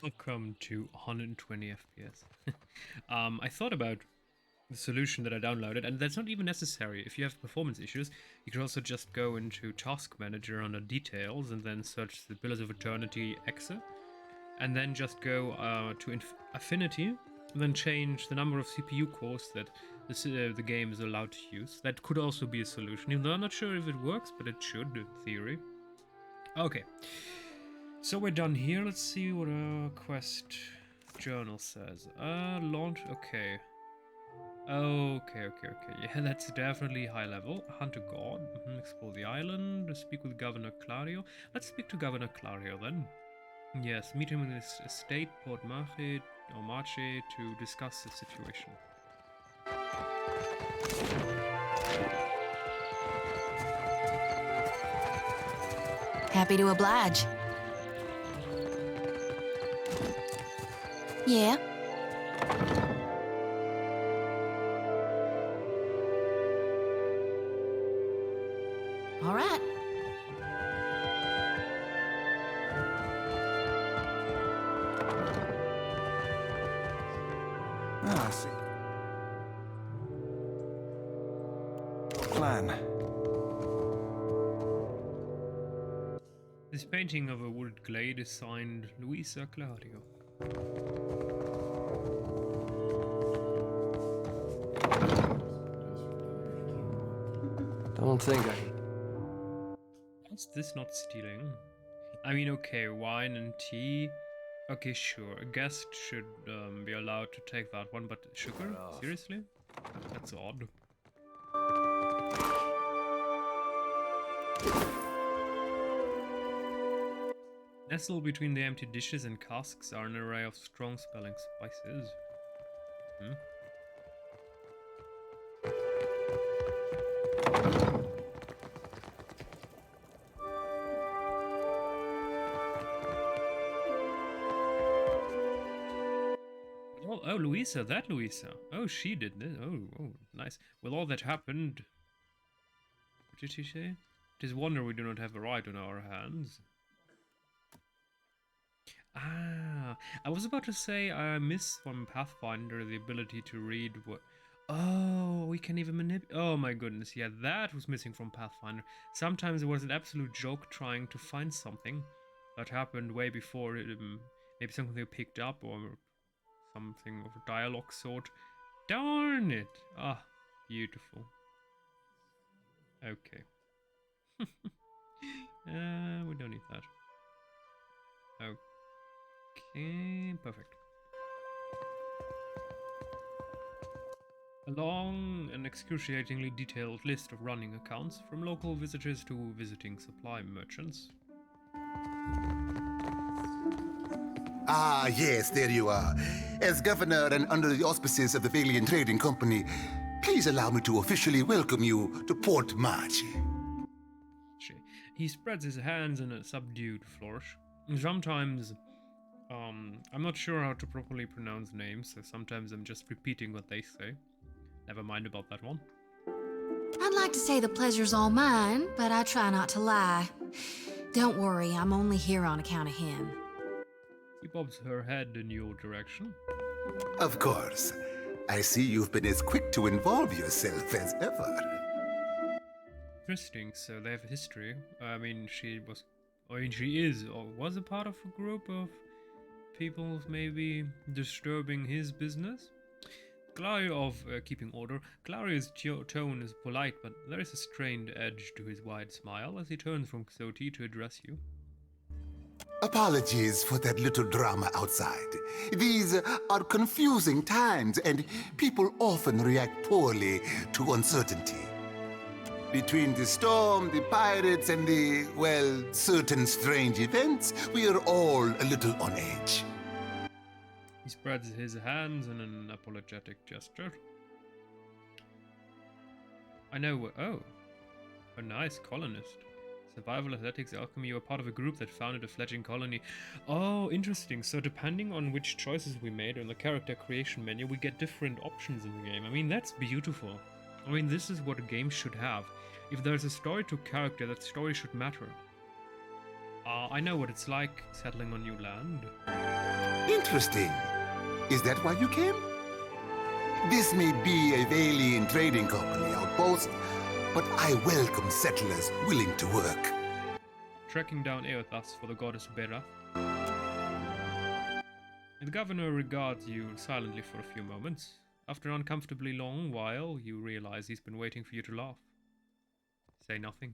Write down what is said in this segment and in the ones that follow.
Welcome to 120 FPS. I thought about the solution that I downloaded, and that's not even necessary. If you have performance issues, you can also just go into Task Manager under Details and then search the Pillars of Eternity exe, and then just go to Affinity, and then change the number of CPU cores that the game is allowed to use. That could also be a solution, even though I'm not sure if it works, but it should in theory. Okay. So we're done here. Let's see what our quest journal says. Launch. Okay. Okay. Yeah, that's definitely high level. Hunt a god. Explore the island. Speak with Governor Clario. Let's speak to Governor Clario then. Yes, meet him in his estate, Port Marche to discuss the situation. Happy to oblige. Yeah? All right. I see. Plan. This painting of a wooded glade is signed Luisa Claudio. Don't think I... Is this not stealing? I mean, okay, wine and tea. Okay, sure. A guest should be allowed to take that one, but sugar? Seriously? That's odd. Nestled between the empty dishes and casks are an array of strong-smelling spices. Oh, Luisa, that Luisa. Oh, she did this. Oh, nice. With all that happened... What did she say? It is wonder we do not have a right on our hands. Ah, I was about to say I miss from Pathfinder the ability to read what... Oh, we can even manipulate... Oh my goodness, yeah, that was missing from Pathfinder. Sometimes it was an absolute joke trying to find something that happened way before it, maybe something they picked up or something of a dialogue sort. Darn it! Ah, beautiful. Okay. We don't need that. Okay, perfect. A long and excruciatingly detailed list of running accounts, from local visitors to visiting supply merchants. Ah, yes, there you are. As governor and under the auspices of the Valian Trading Company, please allow me to officially welcome you to Port Marche. He spreads his hands in a subdued flourish. Sometimes, I'm not sure how to properly pronounce names, so sometimes I'm just repeating what they say. Never mind about that one. I'd like to say the pleasure's all mine, but I try not to lie. Don't worry, I'm only here on account of him. She bobs her head in your direction. Of course. I see you've been as quick to involve yourself as ever. Interesting, so they have a history. I mean, she is, or was a part of a group of people maybe disturbing his business. Clario of keeping order. Clario's tone is polite, but there is a strained edge to his wide smile as he turns from Xoti to address you. Apologies for that little drama outside. These are confusing times, and people often react poorly to uncertainty. Between the storm, the pirates, and the, well, certain strange events, we are all a little on edge. He spreads his hands in an apologetic gesture. I know. Oh, a nice colonist. Survival, athletics, alchemy. You're part of a group that founded a fledgling colony. Oh, interesting. So depending on which choices we made on the character creation menu, we get different options in the game. I mean, that's beautiful. I mean, this is what a game should have. If there's a story to character, that story should matter. I know what it's like settling on new land. Interesting. Is that why you came? This may be a Valian trading company outpost, but I welcome settlers willing to work. Tracking down Eothas for the goddess Bera. The governor regards you silently for a few moments. After an uncomfortably long while, you realize he's been waiting for you to laugh. Say nothing.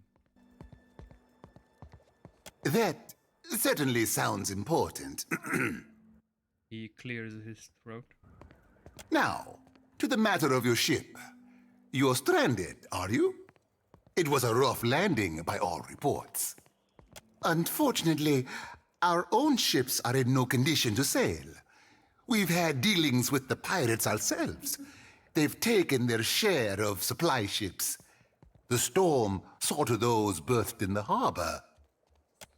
That certainly sounds important. He clears his throat. Now, to the matter of your ship. You're stranded, are you? It was a rough landing by all reports. Unfortunately, our own ships are in no condition to sail. We've had dealings with the pirates ourselves. They've taken their share of supply ships. The storm saw to those berthed in the harbor.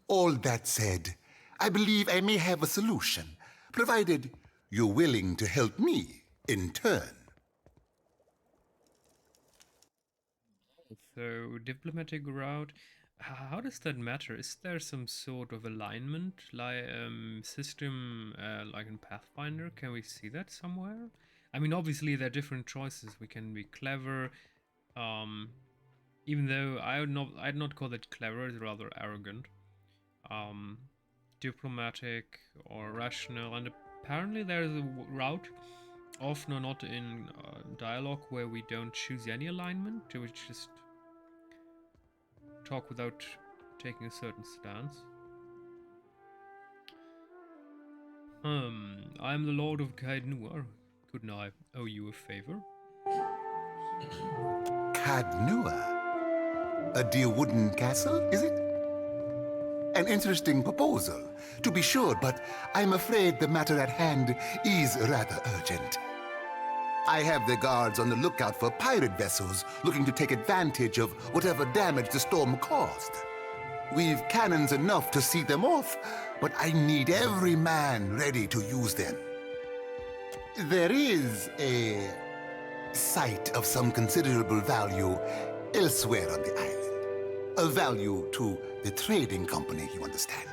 All that said, I believe I may have a solution, provided you're willing to help me in turn. So, diplomatic route. How does that matter? Is there some sort of alignment system like in Pathfinder? Can we see that somewhere? I mean, obviously there are different choices. We can be clever, even though I'd not call it clever. It's rather arrogant. Diplomatic or rational, and apparently there is a route, often or not in dialogue, where we don't choose any alignment. We just talk without taking a certain stance. I am the Lord of Kaidnua. Couldn't I owe you a favor? Kaidnua? A dear wooden castle, is it? An interesting proposal, to be sure, but I'm afraid the matter at hand is rather urgent. I have the guards on the lookout for pirate vessels looking to take advantage of whatever damage the storm caused. We've cannons enough to see them off, but I need every man ready to use them. There is a site of some considerable value elsewhere on the island. A value to the trading company, you understand.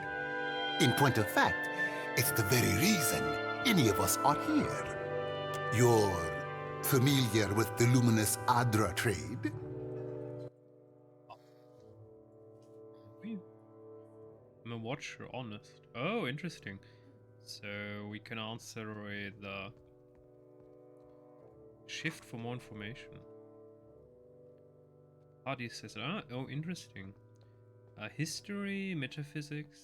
In point of fact, it's the very reason any of us are here. You're familiar with the luminous Adra trade? I'm a watcher, honest. Oh, interesting. So we can answer with shift for more information. How do you say that? Oh, interesting. History, metaphysics.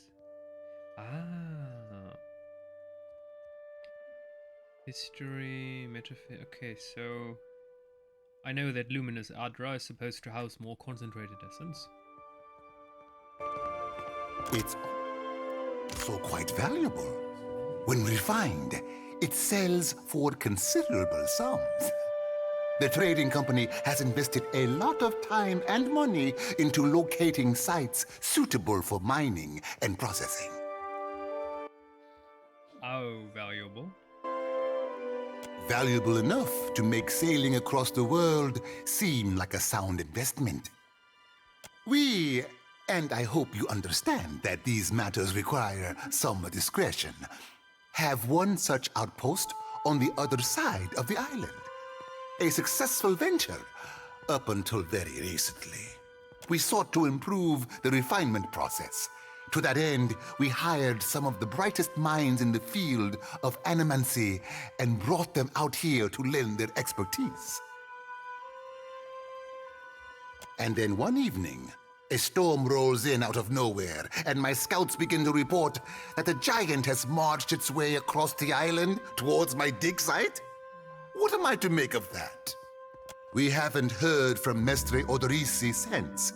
History, metaphysics. Okay, so I know that luminous Adra is supposed to house more concentrated essence. It's so quite valuable. When refined, it sells for considerable sums. The trading company has invested a lot of time and money into locating sites suitable for mining and processing. How valuable? Valuable enough to make sailing across the world seem like a sound investment. We, and I hope you understand that these matters require some discretion, have one such outpost on the other side of the island. A successful venture, up until very recently. We sought to improve the refinement process. To that end, we hired some of the brightest minds in the field of animancy and brought them out here to lend their expertise. And then one evening, a storm rolls in out of nowhere, and my scouts begin to report that a giant has marched its way across the island towards my dig site. What am I to make of that? We haven't heard from Mestre Odorisi since,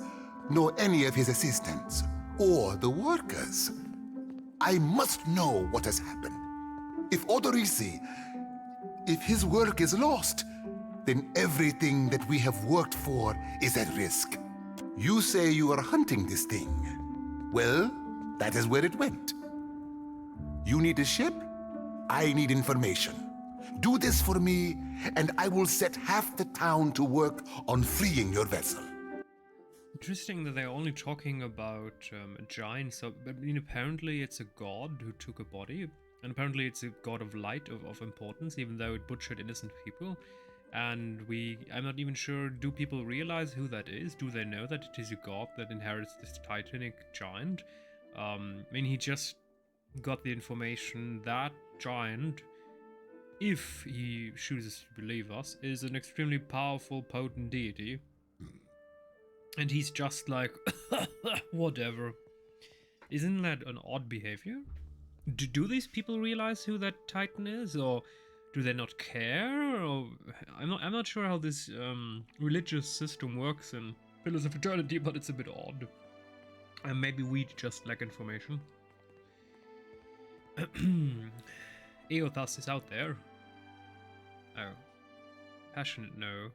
nor any of his assistants, or the workers. I must know what has happened. If Odorisi, if his work is lost, then everything that we have worked for is at risk. You say you are hunting this thing. Well, that is where it went. You need a ship? I need information. Do this for me, and I will set half the town to work on freeing your vessel. Interesting that they're only talking about a giant. So, I mean, apparently it's a god who took a body, and apparently it's a god of light of importance, even though it butchered innocent people. And I'm not even sure, do people realize who that is? Do they know that it is a god that inherits this titanic giant? I mean, he just got the information that giant, if he chooses to believe us, is an extremely powerful, potent deity. And he's just like, whatever. Isn't that an odd behavior? Do these people realize who that titan is, or do they not care? Or I'm not sure how this religious system works in Pillars of Eternity, but it's a bit odd. And maybe we just lack information. Eothas is out there. Oh. Passionate, no.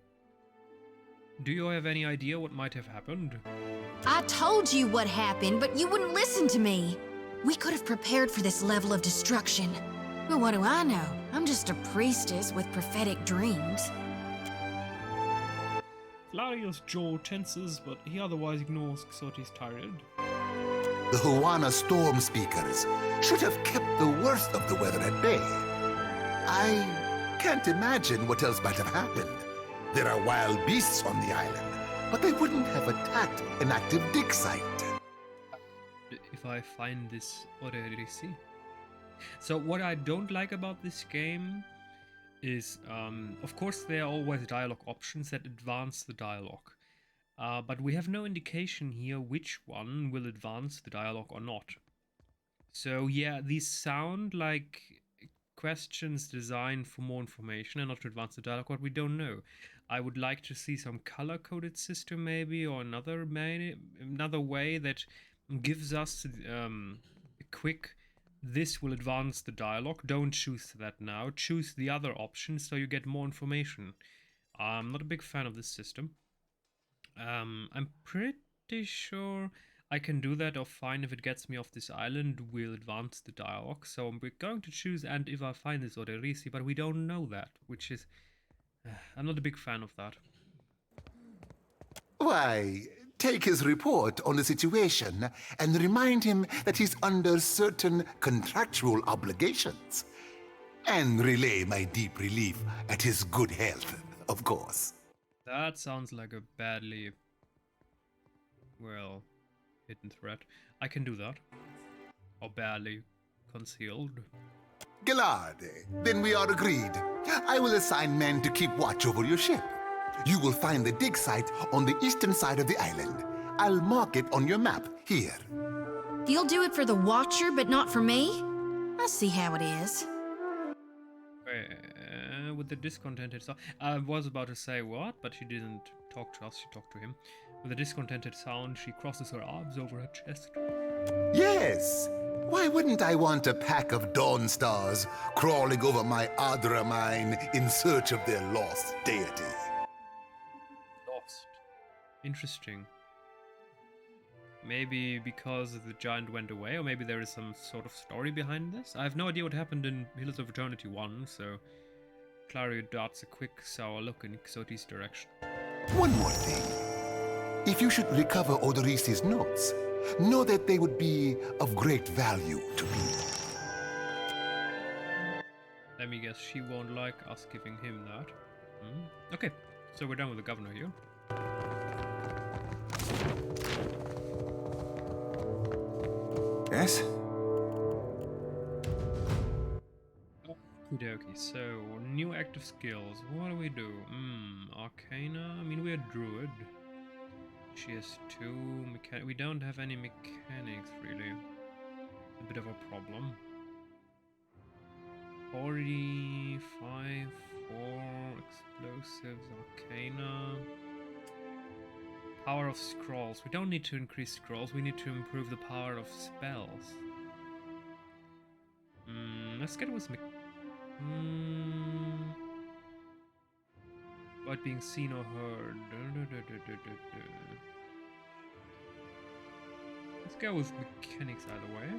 Do you have any idea what might have happened? I told you what happened, but you wouldn't listen to me. We could have prepared for this level of destruction. But what do I know? I'm just a priestess with prophetic dreams. Flario's jaw tenses, but he otherwise ignores Xoti's tirade. The Huana storm speakers should have kept the worst of the weather at bay. I can't imagine what else might have happened. There are wild beasts on the island, but they wouldn't have attacked an active dig site. If I find this Orerisi. So what I don't like about this game is, of course, there are always dialogue options that advance the dialogue. But we have no indication here which one will advance the dialogue or not. So yeah, these sound like questions designed for more information and not to advance the dialogue, but we don't know. I would like to see some color-coded system maybe, or another way that gives us a quick, this will advance the dialogue, don't choose that now, choose the other option so you get more information. I'm not a big fan of this system. I'm pretty sure I can do that, or fine, if it gets me off this island, we'll advance the dialogue. So we're going to choose and if I find this Orerisi, but we don't know that, which is... I'm not a big fan of that. Why, take his report on the situation and remind him that he's under certain contractual obligations. And relay my deep relief at his good health, of course. That sounds like a badly... well, hidden threat. I can do that. Or barely concealed. Gillarde, then we are agreed. I will assign men to keep watch over your ship. You will find the dig site on the eastern side of the island. I'll mark it on your map here. You'll do it for the Watcher, but not for me? I see how it is. With the discontented sound... I was about to say what, but she didn't talk to us, she talked to him. With a discontented sound, she crosses her arms over her chest. Yes. Why wouldn't I want a pack of dawn stars crawling over my Adra mine in search of their lost deity? Lost. Interesting. Maybe because the giant went away, or maybe there is some sort of story behind this? I have no idea what happened in Pillars of Eternity 1, so... Clario darts a quick, sour look in Xoti's direction. One more thing. If you should recover Orerisi's notes, know that they would be of great value to me. Let me guess, she won't like us giving him that. Okay, so we're done with the governor here. Yes? Okey-dokey, so new active skills. What do we do? Arcana? I mean, we're a druid. She has 2 we don't have any mechanics really. A bit of a problem. 45, 4 explosives, arcana. Power of scrolls. We don't need to increase scrolls, we need to improve the power of spells. Let's get with About being seen or heard. Let's go with mechanics either way.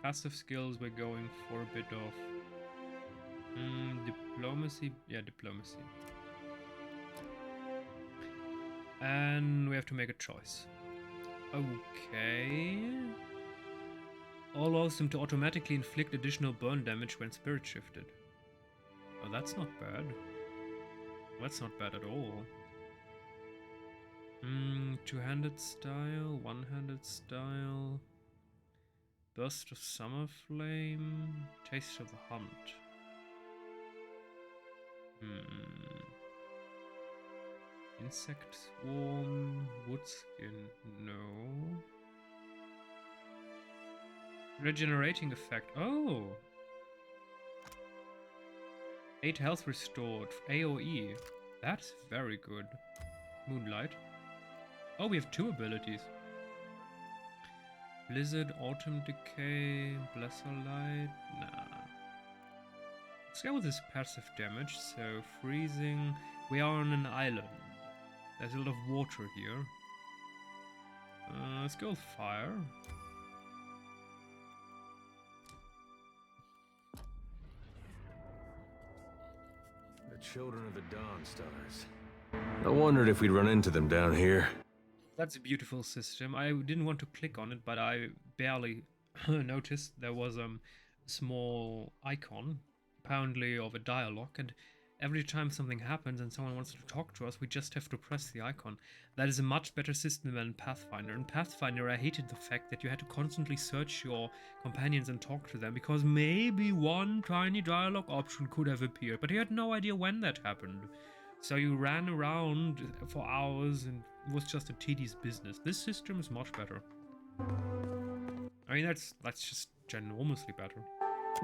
Passive skills, we're going for a bit of diplomacy. Yeah, diplomacy. And we have to make a choice. Okay. Allows them to automatically inflict additional burn damage when spirit shifted. Oh, that's not bad. That's not bad at all. Two-handed style, one-handed style. Burst of Summer Flame. Taste of the Hunt. Insect Swarm. Woodskin. No. Regenerating effect. Oh! 8 health restored. AoE. That's very good. Moonlight. Oh, we have 2 abilities. Blizzard, Autumn Decay, Blesser Light. Nah. Let's go with this passive damage. So, freezing. We are on an island. There's a lot of water here. Let's go with fire. The children of the Dawn Stars. I wondered if we'd run into them down here. That's a beautiful system. I didn't want to click on it, but I barely noticed there was a small icon, apparently of a dialogue, and every time something happens and someone wants to talk to us, we just have to press the icon. That is a much better system than Pathfinder. In Pathfinder, I hated the fact that you had to constantly search your companions and talk to them, because maybe one tiny dialogue option could have appeared, but you had no idea when that happened. So you ran around for hours and it was just a tedious business. This system is much better. I mean, that's just ginormously better.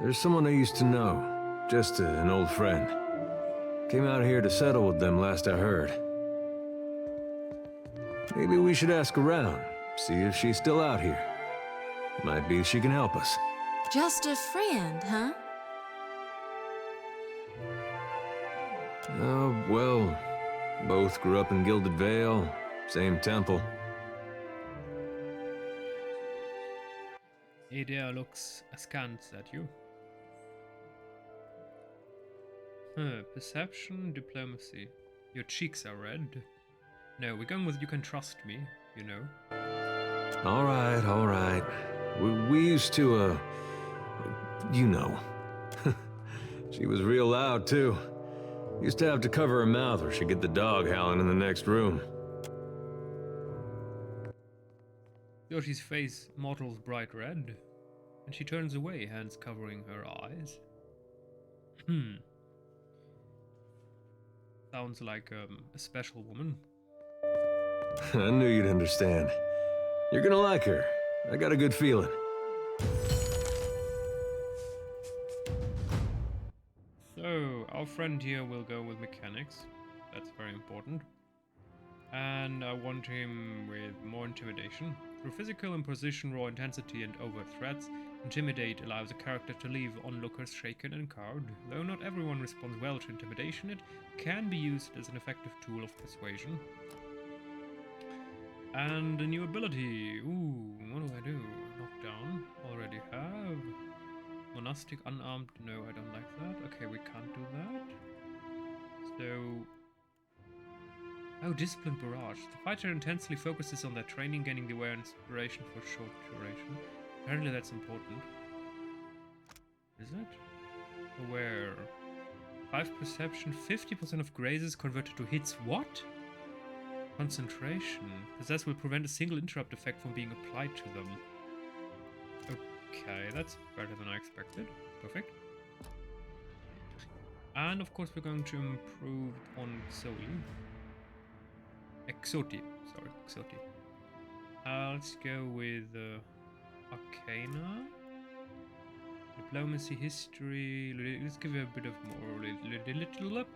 There's someone I used to know. Just an old friend. Came out here to settle with them last I heard. Maybe we should ask around, see if she's still out here. Might be she can help us. Just a friend, huh? Well, both grew up in Gilded Vale, same temple. Ada looks askance at you. Perception, diplomacy. Your cheeks are red. No, we're going with you can trust me, you know. All right. We used to, you know. She was real loud, too. Used to have to cover her mouth or she'd get the dog howling in the next room. Yoshi's face mottles bright red, and she turns away, hands covering her eyes. Sounds like a special woman. I knew you'd understand. You're gonna like her. I got a good feeling. So, our friend here will go with mechanics. That's very important. And I want him with more intimidation. Through physical imposition, raw intensity, and overt threats, intimidate allows a character to leave onlookers shaken and cowed. Though not everyone responds well to intimidation, it can be used as an effective tool of persuasion. And a new ability. Ooh, what do I do? Knockdown. Already have. Monastic, unarmed. No, I don't like that. Okay, we can't do that. So... Oh, Disciplined Barrage. The fighter intensely focuses on their training, gaining the aware and inspiration for short duration. Apparently that's important. Is it? Aware. 5 perception, 50% of grazes converted to hits. What? Concentration. Possess will prevent a single interrupt effect from being applied to them. Okay, that's better than I expected. Perfect. And of course we're going to improve on Exoti. Let's go with Arcana. Diplomacy, history. Let's give it a bit of more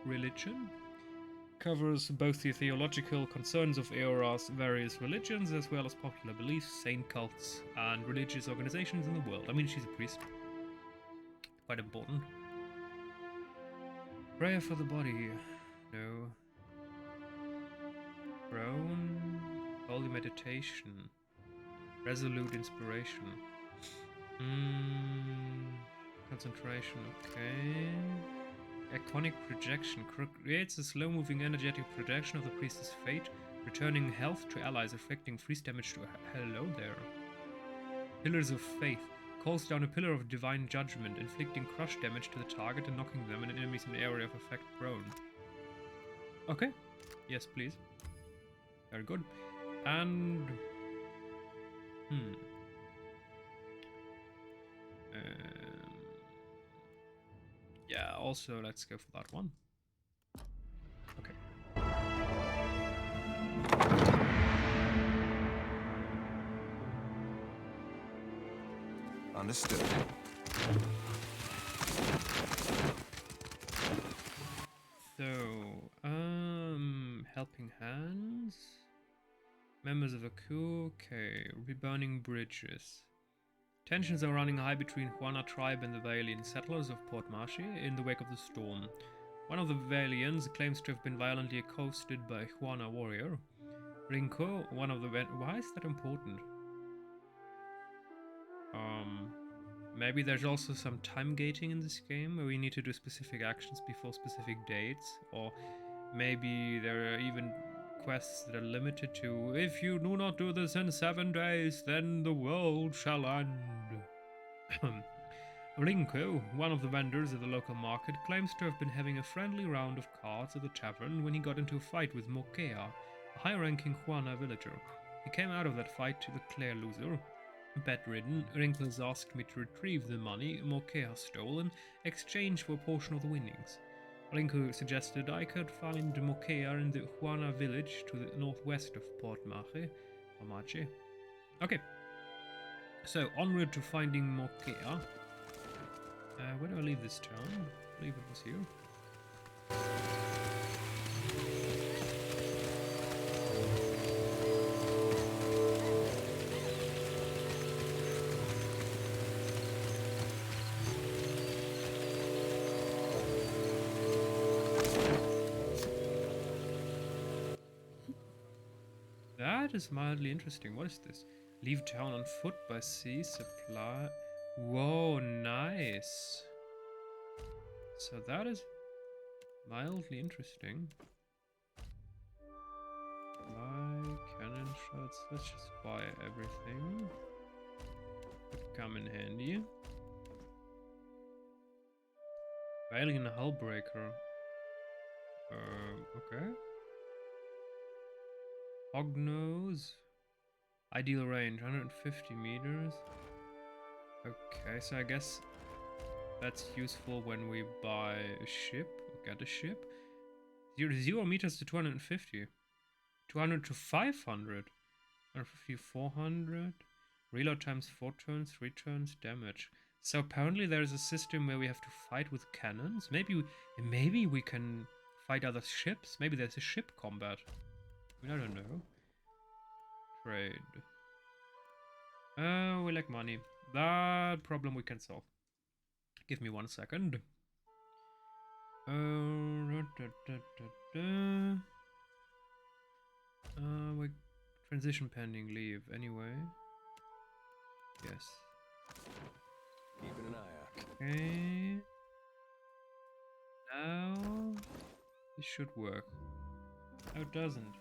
religion. Covers both the theological concerns of Eora's various religions as well as popular beliefs, saint cults, and religious organizations in the world. I mean, she's a priest. Quite important. Prayer for the body. No. Throne. Holy meditation. Resolute inspiration. Concentration, okay. Iconic projection creates a slow-moving energetic projection of the priest's fate, Returning health to allies, affecting freeze damage to... Hello there. Pillars of Faith. Calls down a pillar of divine judgment, inflicting crush damage to the target and knocking them and enemies in the area of effect prone. Okay. Yes, please. Very good. And... yeah, also let's go for that one. Okay. Understood. So, helping hands, members of a coup, okay, reburning bridges. Tensions are running high between Juana tribe and the Vailian settlers of Port Marche in the wake of the storm. One of the Vailians claims to have been violently accosted by a Juana warrior. Rinko, one of the... Why is that important? Maybe there's also some time gating in this game where we need to do specific actions before specific dates, or maybe there are even quests that are limited to, if you do not do this in 7 days, then the world shall end. Rinko, one of the vendors at the local market, claims to have been having a friendly round of cards at the tavern when he got into a fight with Mukea, a high-ranking Juana villager. He came out of that fight the clear loser. Bedridden, Rinko has asked me to retrieve the money Mukea stole in exchange for a portion of the winnings. Rinko suggested I could find Mukea in the Juana village to the northwest of Port Marche. Okay, so onward to finding Mukea. Where do I leave this town? I believe it was here. That is mildly interesting. What is this? Leave town on foot by sea, supply... Whoa, nice. So that is mildly interesting. Buy cannon shots. Let's just buy everything. Could come in handy. Alien Hullbreaker. Okay. Hognose. Ideal range, 150 meters. Okay, so I guess that's useful when we buy a ship, or get a ship. 0 meters to 250. 200 to 500. 150, 400. Reload times 4 turns, 3 turns, damage. So apparently there's a system where we have to fight with cannons. Maybe we can fight other ships. Maybe there's a ship combat. I don't know. Trade. We lack money. That problem we can solve. Give me 1 second. We transition pending leave anyway. Yes. Keeping an eye out. Okay. Now this should work. No, it doesn't.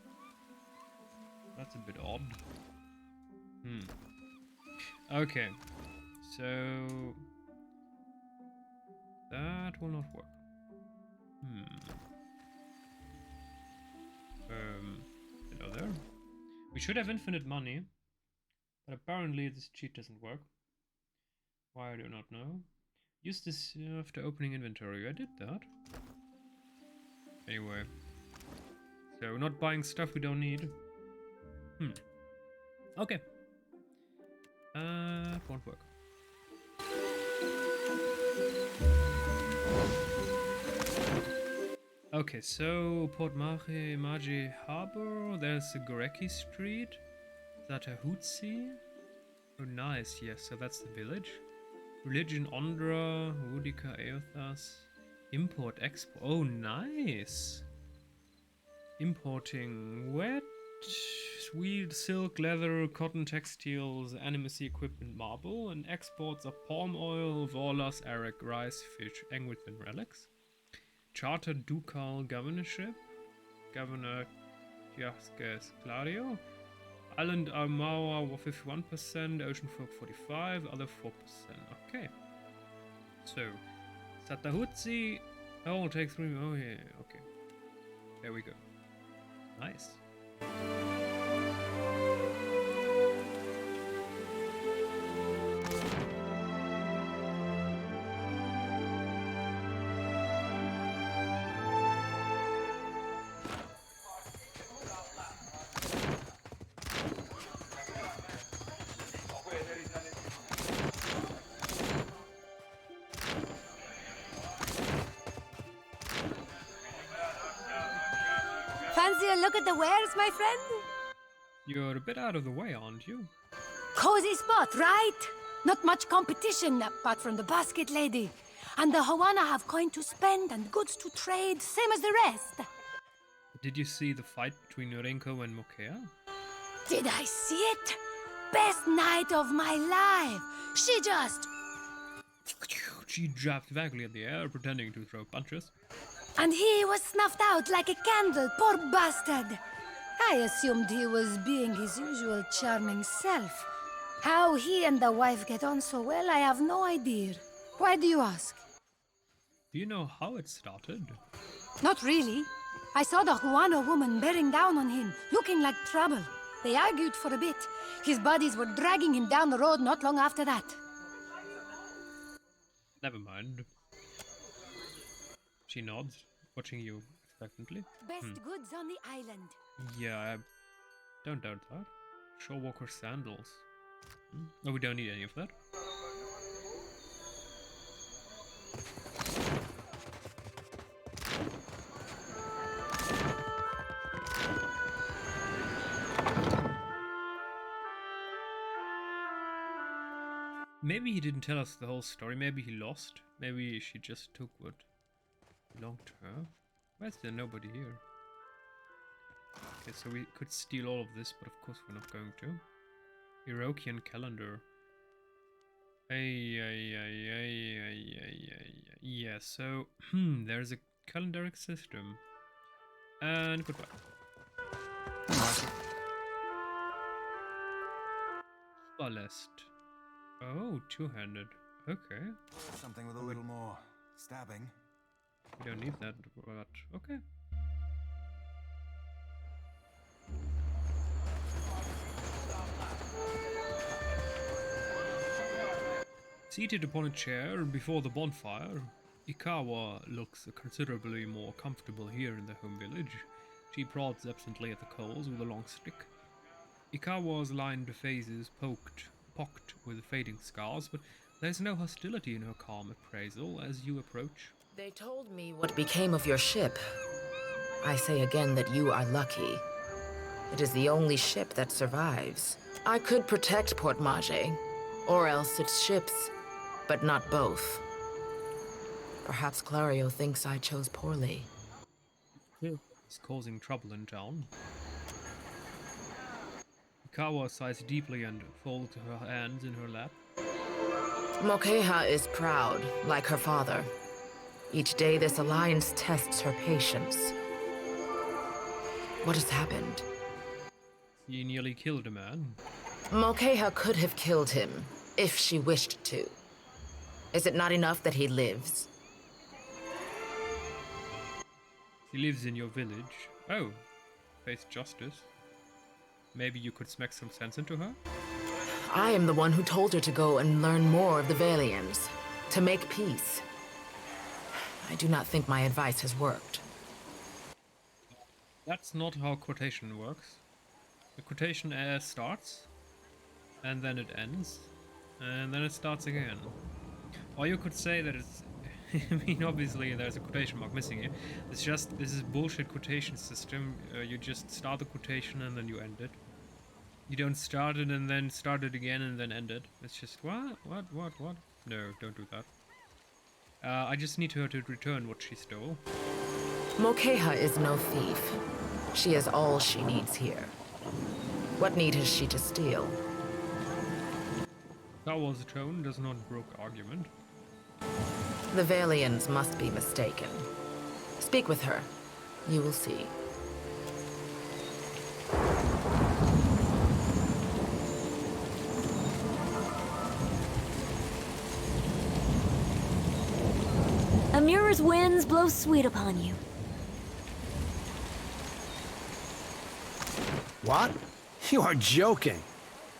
That's a bit odd. Okay. So that will not work. Hello there. We should have infinite money, but apparently this cheat doesn't work. Why I do not know. Use this after opening inventory. I did that. Anyway. So not buying stuff we don't need. Okay. It won't work. Okay, so Port Marche Harbor, there's a Goreki Street. Is that a Hootsie? Oh nice, yes, so that's the village. Religion Ondra, Rudica Eothas. Import, export, oh nice! Importing wet, sweet silk, leather, cotton textiles, animacy equipment, marble, and exports of palm oil, volas, arrack, rice, fish, Angleton relics. Chartered ducal governorship, governor Yes, Claudio. Island Armawa 51%, Ocean Folk 45%, other 4%. Okay. So, Satahutsi. Oh, take 3. Oh, yeah, okay. There we go. Nice. Fancy a look at the wares, my friend? You're a bit out of the way, aren't you? Cozy spot, right? Not much competition apart from the basket lady. And the Hawana have coin to spend and goods to trade, same as the rest. Did you see the fight between Norenko and Mukea? Did I see it? Best night of my life. She just... She jabbed vaguely at the air, pretending to throw punches. And he was snuffed out like a candle, poor bastard. I assumed he was being his usual charming self. How he and the wife get on so well, I have no idea. Why do you ask? Do you know how it started? Not really. I saw the Huano woman bearing down on him, looking like trouble. They argued for a bit. His buddies were dragging him down the road not long after that. Never mind. She nods, watching you expectantly. Best goods on the island. Yeah, I don't doubt that. Shorewalker sandals. No, we don't need any of that. Maybe he didn't tell us the whole story. Maybe he lost. Maybe she just took what belonged to her. Why is there nobody here? Okay, so we could steal all of this, but of course we're not going to. Iroquoian calendar. Yeah, so there's a calendaric system. And goodbye. Ballast. Oh, two-handed. Okay. Something with a little more stabbing. We don't need that, but okay. Seated upon a chair before the bonfire, Ikawa looks considerably more comfortable here in the home village. She prods absently at the coals with a long stick. Ikawa's lined face is pocked with fading scars, but there's no hostility in her calm appraisal as you approach. They told me what became of your ship. I say again that you are lucky. It is the only ship that survives. I could protect Port Mage, or else its ships, but not both. Perhaps Clario thinks I chose poorly. It's causing trouble in town. Ikawa sighs deeply and folds her hands in her lap. Mukea is proud, like her father. Each day this alliance tests her patience. What has happened? He nearly killed a man. Mukea could have killed him, if she wished to. Is it not enough that he lives? He lives in your village. Oh, face justice. Maybe you could smack some sense into her? I am the one who told her to go and learn more of the Valians, to make peace. I do not think my advice has worked. That's not how quotation works. The quotation starts, and then it ends, and then it starts again. Or you could say that it's... I mean, obviously there's a quotation mark missing here. It's just, this is bullshit quotation system. You just start the quotation and then you end it. You don't start it and then start it again and then end it. It's just, what? No, don't do that. I just need her to return what she stole. Mukea is no thief. She is all she needs here. What need has she to steal? Kawa's tone does not brook argument. The Valians must be mistaken. Speak with her. You will see. A mirror's winds blow sweet upon you. What? You are joking.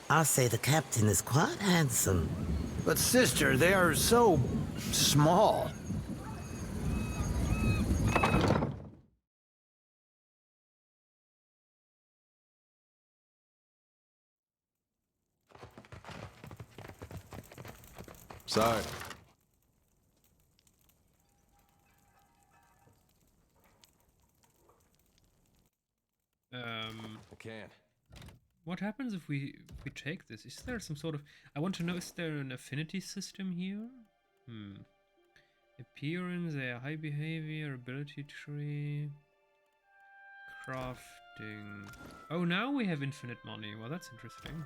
I'll say the captain is quite handsome. But sister, they are so small. Sorry. I can't. What happens if we take this? Is there some sort of... I want to know, is there an affinity system here? Appearance, high behavior, ability tree... Crafting... Oh, now we have infinite money. Well, that's interesting.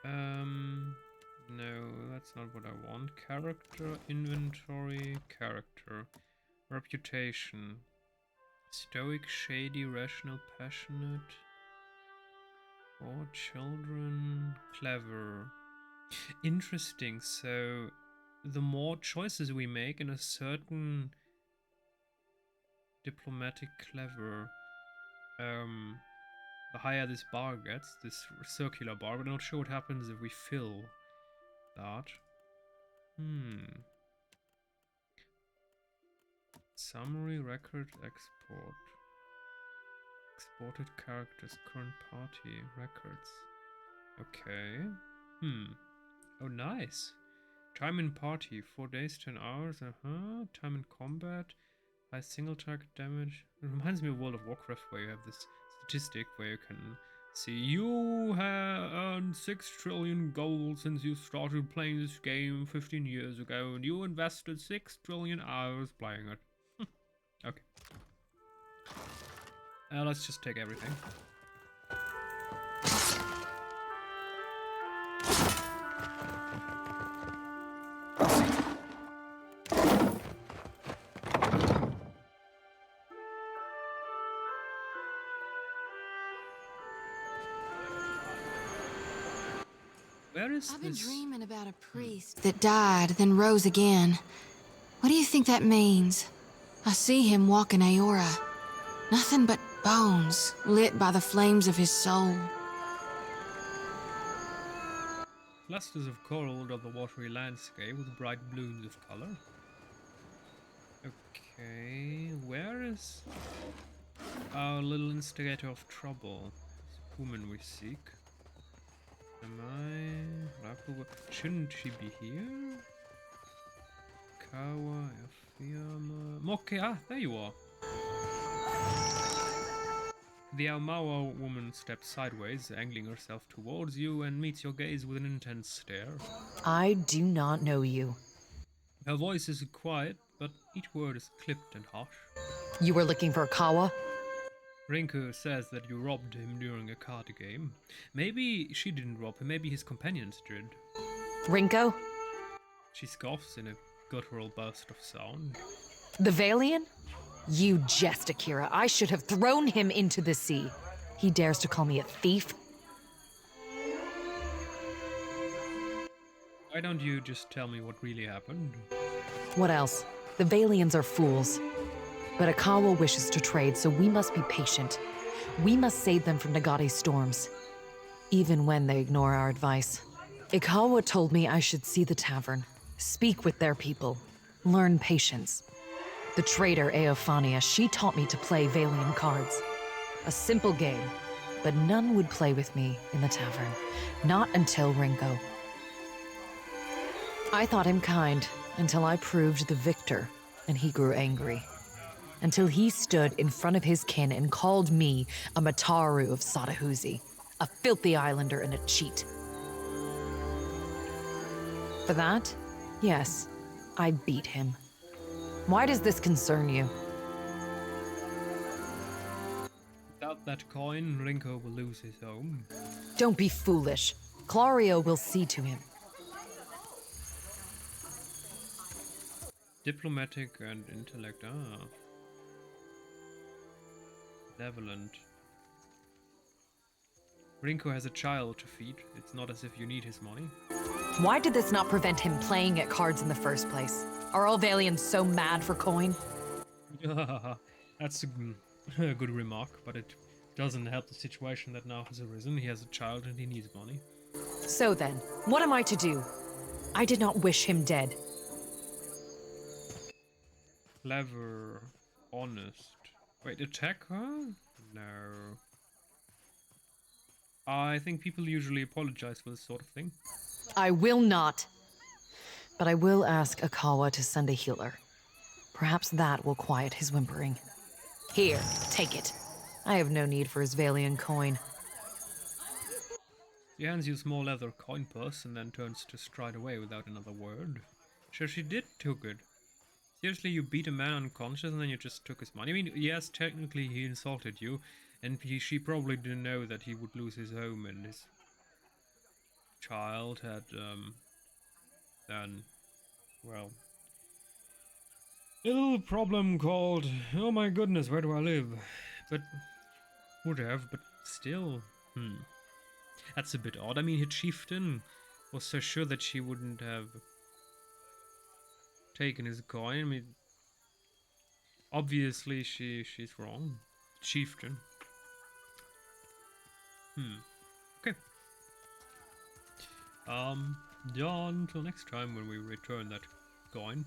No, that's not what I want. Character, inventory, character. Reputation. Stoic, shady, rational, passionate... For children, clever. Interesting, so the more choices we make in a certain diplomatic clever, the higher this bar gets, this circular bar. We're not sure what happens if we fill that. Summary, record, export. Exported characters, current party, records. Okay. Oh, nice. Time in party, 4 days, 10 hours. Time in combat, high single target damage. It reminds me of World of Warcraft, where you have this statistic where you can see you have earned 6 trillion gold since you started playing this game 15 years ago, and you invested 6 trillion hours playing it. Okay. Let's just take everything. Where is I've this? been dreaming about a priest that died, then rose again. What do you think that means? I see him walking Aora. Nothing but bones, lit by the flames of his soul. Clusters of coral dot the watery landscape with bright blooms of color. Okay, where is our little instigator of trouble? This woman we seek. Am I... Shouldn't she be here? Kawa, Efiama... Mukea, there you are. The Almawa woman steps sideways, angling herself towards you, and meets your gaze with an intense stare. I do not know you. Her voice is quiet, but each word is clipped and harsh. You were looking for Kawa? Rinku says that you robbed him during a card game. Maybe she didn't rob him, maybe his companions did. Rinko? She scoffs in a guttural burst of sound. The Valian? You jest, Akira. I should have thrown him into the sea. He dares to call me a thief? Why don't you just tell me what really happened? What else? The Valians are fools. But Akawa wishes to trade, so we must be patient. We must save them from Nagate's storms, even when they ignore our advice. Ikawa told me I should see the tavern, speak with their people, learn patience. The trader Eophania, she taught me to play Valian cards. A simple game, but none would play with me in the tavern. Not until Rinko. I thought him kind until I proved the victor, and he grew angry. Until he stood in front of his kin and called me a Mataru of Satahuzi, a filthy islander and a cheat. For that, yes, I beat him. Why does this concern you? Without that coin, Rinko will lose his home. Don't be foolish. Clario will see to him. Diplomatic and intellect, Benevolent. Rinko has a child to feed. It's not as if you need his money. Why did this not prevent him playing at cards in the first place? Are all Valians so mad for coin? That's a good remark, but it doesn't help the situation that now has arisen. He has a child and he needs money. So then, what am I to do? I did not wish him dead. Clever, honest. Wait, attack her? No. I think people usually apologize for this sort of thing. I will not. But I will ask Akawa to send a healer. Perhaps that will quiet his whimpering. Here, take it. I have no need for his Valian coin. She hands you a small leather coin purse and then turns to stride away without another word. Sure, she did too good. Seriously, you beat a man unconscious and then you just took his money? I mean, yes, technically he insulted you, and she probably didn't know that he would lose his home and his child had, then, well, a little problem called, oh my goodness, where do I live? But, would have, but still, that's a bit odd. I mean, her chieftain was so sure that she wouldn't have taken his coin. I mean, obviously she's wrong. Chieftain. Okay. Yeah, until next time when we return that coin.